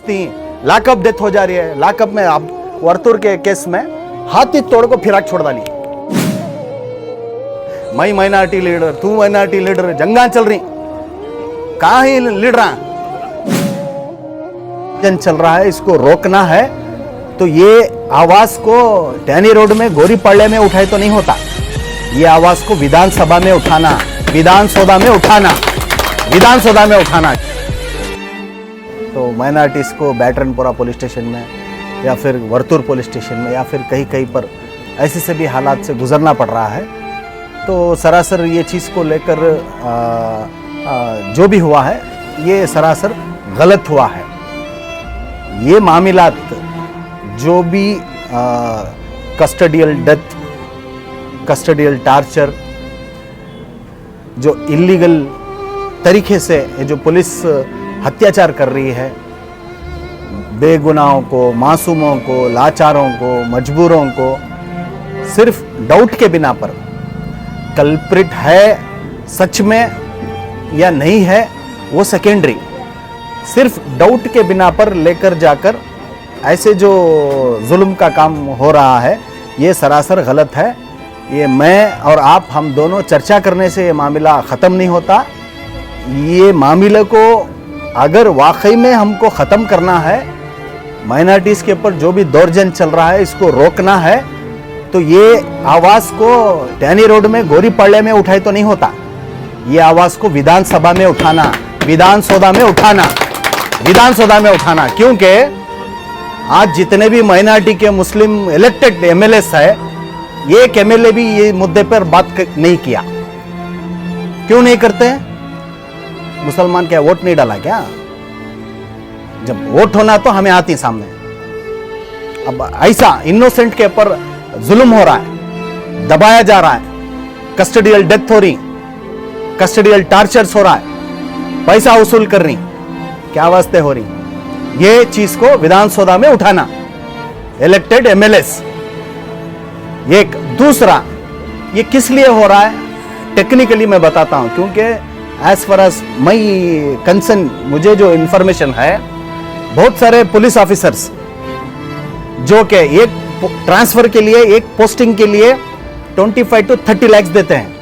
थी, lockup death हो जा रही है। लॉकअप में अब वर्तुर के केस में हाथी तोड़ को फिराक छोड़ डाली। मैं माइनॉरिटी लीडर, तू माइनॉरिटी लीडर, जंगा चल रही, कहाँ ही लीडर जन चल रहा है, इसको रोकना है। तो ये आवाज को टैनी रोड में गोरीपाड़े में उठाए तो नहीं होता, ये आवाज को विधानसभा में उठाना, विधानसौधा में उठाना, विधानसौधा में उठाना। तो माइनॉरिटीज को बैटरनपुरा पुलिस स्टेशन में या फिर वर्तुर पुलिस स्टेशन में या फिर कहीं कहीं पर ऐसे से भी हालात से गुजरना पड़ रहा है। तो सरासर ये चीज़ को लेकर जो भी हुआ है ये सरासर गलत हुआ है। ये मामलात जो भी कस्टडियल डेथ, कस्टडियल टार्चर, जो इलीगल तरीके से जो पुलिस अत्याचार कर रही है, बेगुनाहों को, मासूमों को, लाचारों को, मजबूरों को सिर्फ डाउट के बिना पर कल्प्रिट है सच में या नहीं है वो सेकेंडरी, सिर्फ डाउट के बिना पर लेकर जाकर ऐसे जो जुल्म का काम हो रहा है ये सरासर गलत है। ये मैं और आप हम दोनों चर्चा करने से ये मामला ख़त्म नहीं होता। ये मामले को अगर वाकई में हमको ख़त्म करना है, माइनॉरिटीज़ के ऊपर जो भी दौर्जन्य चल रहा है इसको रोकना है, तो ये आवाज़ को टैनी रोड में गोरीपाड़े में उठाए तो नहीं होता, ये आवाज़ को विधानसभा में उठाना, विधानसौधा में उठाना, विधानसौधा में उठाना। क्योंकि आज जितने भी माइनॉरिटी के मुस्लिम इलेक्टेड एमएलएस है, एक एमएलए भी ये मुद्दे पर बात नहीं किया। क्यों नहीं करते? मुसलमान क्या वोट नहीं डाला क्या? जब वोट होना तो हमें आती सामने। अब ऐसा इनोसेंट के ऊपर जुल्म हो रहा है, दबाया जा रहा है, कस्टडियल डेथ हो रही, कस्टडियल टार्चर्स हो रहा है, पैसा वसूल कर रही, क्या वास्ते हो रही? ये चीज को विधानसौधा में उठाना, इलेक्टेड एमएलएस। एक दूसरा, ये किस लिए हो रहा है टेक्निकली मैं बताता हूं, क्योंकि as far as my concern, मुझे जो इंफॉर्मेशन है, बहुत सारे पुलिस ऑफिसर्स जो कि एक ट्रांसफर के लिए, एक पोस्टिंग के लिए 25 to 30 लाख देते हैं,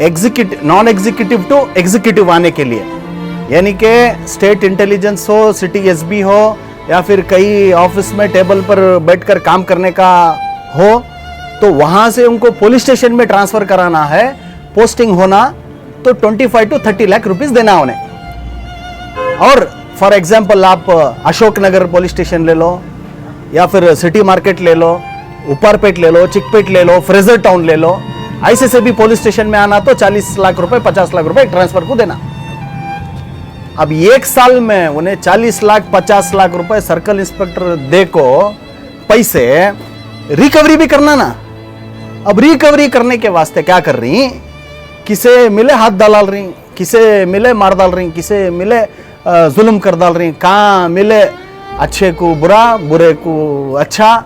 executive, non executive to executive आने के लिए। यानी कि स्टेट इंटेलिजेंस हो, सिटी एसबी हो, या फिर कई ऑफिस में टेबल पर बैठकर काम करने का हो, तो वहां से उनको पुलिस स्टेशन में ट्रांसफर कराना है, पोस्टिंग होना, तो 25 to 30 लाख रुपीस देना उन्हें। और फॉर एग्जाम्पल आप अशोकनगर पुलिस स्टेशन ले लो, या फिर सिटी मार्केट ले लो, ऊपरपेट ले लो, चिकपेट ले लो, फ्रेजर टाउन ले लो, ऐसे से भी पुलिस स्टेशन में आना तो 40 लाख रुपए, 50 लाख रुपए ट्रांसफर को देना। अब एक साल में उन्हें 40 लाख 50 लाख रुपए सर्कल इंस्पेक्टर दे को पैसे रिकवरी भी करना ना। अब रिकवरी करने के वास्ते क्या कर रही, किसे मिले हाथ डाल रही, किसे मिले मार डाल रही, किसे मिले जुल्म कर डाल रही, कहाँ मिले अच्छे को बुरा, बुरे को अच्छा,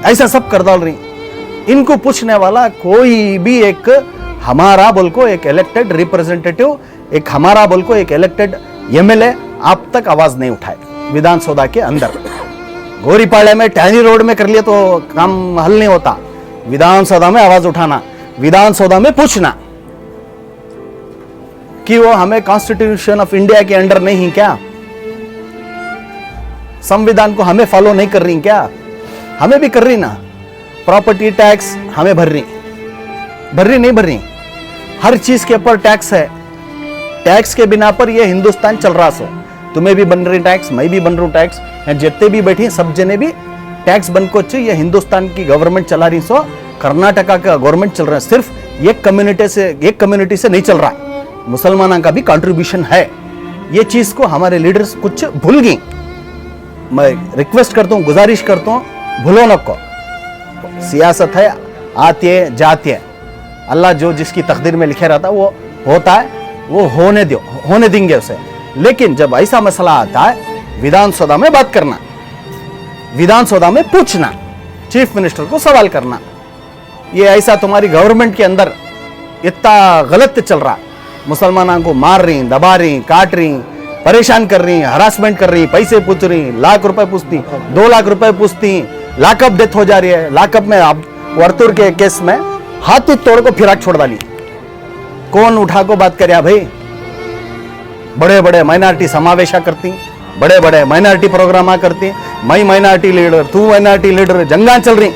ऐसा सब कर डाल रही। इनको पूछने वाला कोई भी एक हमारा बोल को एक इलेक्टेड रिप्रेजेंटेटिव, एक हमारा बोल को एक इलेक्टेड एमएलए आप तक आवाज नहीं उठाए विधानसौधा के अंदर। गोरीपाड़े में, टैनी रोड में कर लिए तो काम हल नहीं होता, विधानसौधा में आवाज उठाना, विधानसौधा में पूछना कि वो हमें कॉन्स्टिट्यूशन ऑफ इंडिया के अंडर नहीं क्या, संविधान को हमें फॉलो नहीं कर रही क्या? हमें भी कर रही ना। प्रॉपर्टी टैक्स हमें भर रही नहीं भर रही, हर चीज के ऊपर टैक्स है। टैक्स के बिना पर ये हिंदुस्तान चल रहा सो, तुम्हें भी बन रही टैक्स, मैं भी बन रहा हूं टैक्स, जितने भी बैठे सब जने भी टैक्स बन को चाहिए। हिंदुस्तान की गवर्नमेंट चला रही सो, कर्नाटका का गवर्नमेंट चल रहा है, सिर्फ एक कम्युनिटी से नहीं चल रहा, मुसलमानों का भी कंट्रीब्यूशन है। ये चीज को हमारे लीडर्स कुछ भूल गई। मैं रिक्वेस्ट करता हूं, गुजारिश करता हूं, भूलो न को। सियासत है, आती है जाती है, अल्लाह जो जिसकी तकदीर में लिखे रहता है वो होता है, वो होने दो, होने देंगे उसे। लेकिन जब ऐसा मसला आता है, विधानसौधा में बात करना, विधानसौधा में पूछना, चीफ मिनिस्टर को सवाल करना, ये ऐसा तुम्हारी गवर्नमेंट के अंदर इतना गलत चल रहा, मुसलमानों को मार रही, दबा रही, काट रही, परेशान कर रही, हरासमेंट कर रही, पैसे पूछ रही, लाख रुपए पूछती, 2 लाख रुपए पूछती, लाकअप डेथ हो जा रही है। लाकअप में अब वर्तुर के केस में हाथ तोड़ को फिराक छोड़ डाली। कौन उठा को बात करे भाई? बड़े बड़े माइनॉरिटी समावेशा करती, बड़े बड़े माइनॉरिटी प्रोग्राम करती, मैं माइनॉरिटी लीडर, तू माइनॉरिटी लीडर, जंगा चल रही।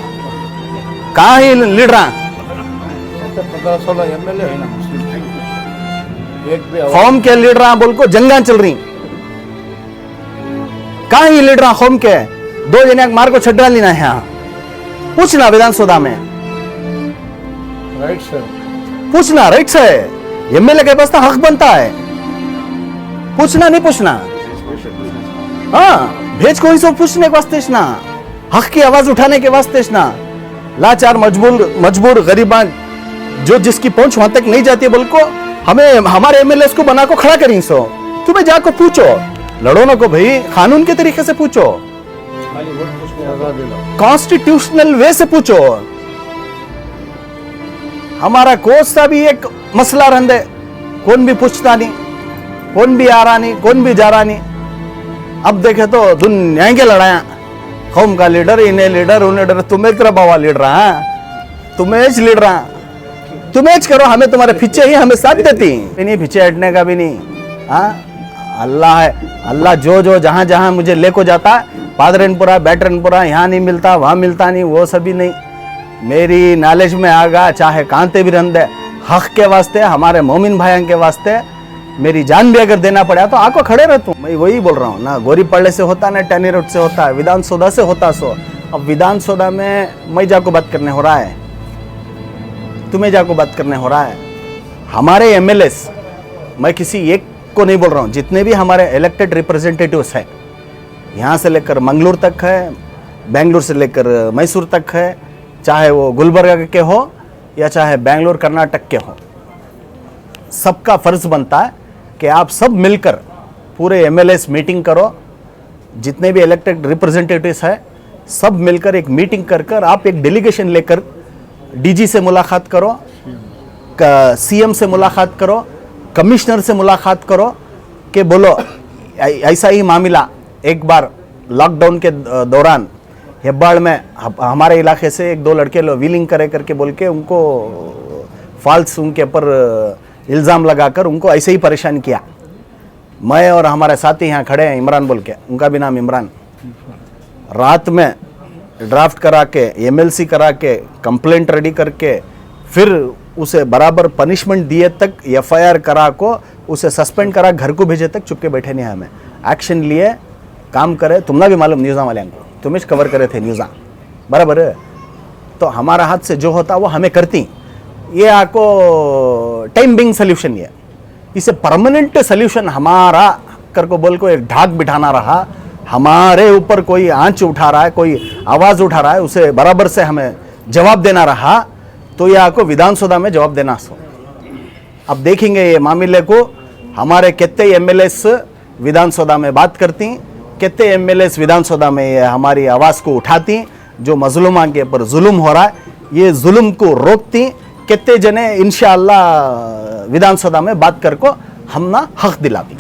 कहाँ ही लीडर कौम के लीडर बोल को जंगा चल रही। कहाँ ही लीडर कौम के 2 जने मार को छड्डा लेना है। यहाँ पूछना विधानसभा में, राइट सर, पूछना राइट से। एमएलए के पास तो हक बनता है, पूछना नहीं पूछना। हाँ, भेज कोई सो पूछने के वास्ते ना, हक की आवाज उठाने के वास्ते ना। लाचार मजबूर गरीबान जो जिसकी पहुंच वहां तक नहीं जाती, बोल को हमें हमारे एमएलए को बना को खड़ा करें सो। तुम्हें जाको पूछो, लड़ो ना को भाई, कानून के तरीके से पूछो, कॉन्स्टिट्यूशनल वे से पूछो। हमारा कोस सा भी एक मसला रंदे, कौन भी पूछता नहीं, कौन भी आ रहा नहीं, कौन भी जा रहा नहीं। अब देखे तो दुनिया के लड़ाया, कौम का लीडर, इन्हें लीडर, उन्हें लीडर, तुम्हें तेरा बाबा लीडर, तुम्हें लीडर, तुम्हें करो, हमें तुम्हारे पीछे ही हमें साथ देती नहीं, पीछे हटने का भी नहीं। हाँ, अल्लाह है, अल्लाह जो जो जहां जहां मुझे लेको जाता, पादरनपुरा बैटरनपुरा, यहाँ नहीं मिलता, वहां मिलता नहीं, वो सभी नहीं। मेरी नॉलेज में आगा, चाहे कांते भी रंदे, हक के वास्ते, हमारे मोमिन भाइयों के वास्ते मेरी जान भी अगर देना पड़ा तो आको खड़े रहता हूँ। मैं वही बोल रहा हूँ ना, गोरी पड़े से होता ना, टैनी रोड से होता है, विधानसौदा से होता सो। अब विधानसौदा में मैं जाको बात करने हो रहा है, तुम्हें जाको बात करने हो रहा है। हमारे एमएलएस, मैं किसी एक को नहीं बोल रहा हूँ, जितने भी हमारे इलेक्टेड रिप्रेजेंटेटिव्स हैं, यहाँ से लेकर मंगलूर तक है, बेंगलुरु से लेकर मैसूर तक है, चाहे वो गुलबर्गा के हो या चाहे बेंगलुरु कर्नाटक के हो, सबका फर्ज बनता है कि आप सब मिलकर पूरे एमएलएस मीटिंग करो। जितने भी इलेक्टेड रिप्रेजेंटेटिव्स हैं, सब मिलकर एक मीटिंग कर कर आप एक डेलीगेशन लेकर डीजी से मुलाकात करो, सीएम से मुलाकात करो, कमिश्नर से मुलाकात करो कि बोलो ऐसा ही मामला एक बार लॉकडाउन के दौरान हेब्बाड़ में हमारे इलाके से 1-2 लड़के व्हीलिंग करे करके बोल के उनको फॉल्स उनके ऊपर इल्ज़ाम लगाकर उनको ऐसे ही परेशान किया। मैं और हमारे साथी यहाँ खड़े हैं, इमरान बोल के, उनका भी नाम इमरान, रात में ड्राफ्ट करा के, एमएलसी करा के, कंप्लेंट रेडी करके, फिर उसे बराबर पनिशमेंट दिए तक, एफआईआर करा को उसे सस्पेंड करा, घर को भेजे तक चुपके बैठे नहीं। हमें एक्शन लिए काम करे। तुमने भी मालूम न्यूज़ा वाले को, तुम्हें कवर करे थे न्यूज़ा, बराबर है। तो हमारा हाथ से जो होता वो हमें करती। ये आपको टाइम बिंग सोल्यूशन, ये इसे परमानेंट सोल्यूशन हमारा कर को बोल को एक ढाक बिठाना रहा, हमारे ऊपर कोई आंच उठा रहा है, कोई आवाज़ उठा रहा है, उसे बराबर से हमें जवाब देना रहा, तो ये आपको विधानसभा में जवाब देना सो। अब देखेंगे ये मामले को, हमारे कितने एमएलएस विधानसभा में बात करती, कितने एमएलएस विधानसभा में ये हमारी आवाज़ को उठाती, जो मजलूमा के ऊपर जुल्म हो रहा है ये जुल्म को रोकती। कितने जने इंशाअल्लाह विधानसभा में बात कर को हम ना हक दिलाती।